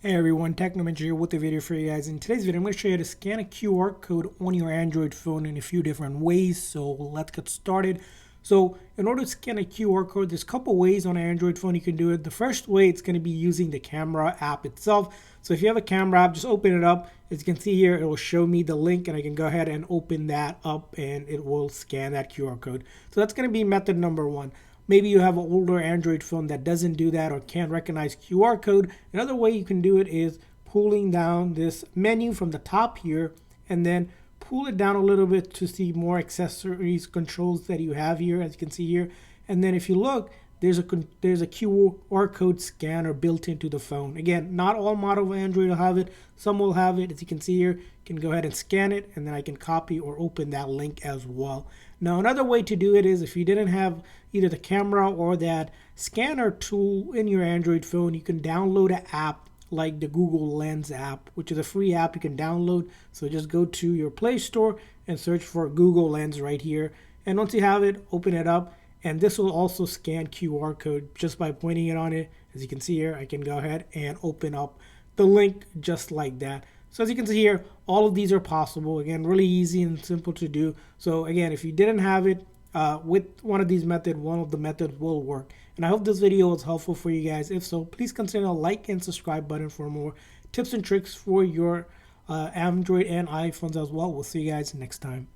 Hey everyone, Technomentary here with a video for you guys. In today's video, I'm going to show you how to scan a QR code on your Android phone in a few different ways. So let's get started. So in order to scan a QR code, there's a couple ways on an Android phone you can do it. The first way, it's going to be using the camera app itself. So if you have a camera app, just open it up. As you can see here, it will show me the link and I can go ahead and open that up and it will scan that QR code. So that's going to be method number one. Maybe you have an older Android phone that doesn't do that or can't recognize QR code. Another way you can do it is pulling down this menu from the top here and then pull it down a little bit to see more accessories controls that you have here, as you can see here. And then if you look, there's a QR code scanner built into the phone. Again, not all models of Android will have it. Some will have it. As you can see here, you can go ahead and scan it, and then I can copy or open that link as well. Now, another way to do it is if you didn't have either the camera or that scanner tool in your Android phone, you can download an app like the Google Lens app, which is a free app you can download. So just go to your Play Store and search for Google Lens right here. And once you have it, open it up. And this will also scan QR code just by pointing it on it. As you can see here, I can go ahead and open up the link just like that. So as you can see here, all of these are possible. Again, really easy and simple to do. So again, if you didn't have it with one of these methods, one of the methods will work. And I hope this video was helpful for you guys. If so, please consider a like and subscribe button for more tips and tricks for your Android and iPhones as well. We'll see you guys next time.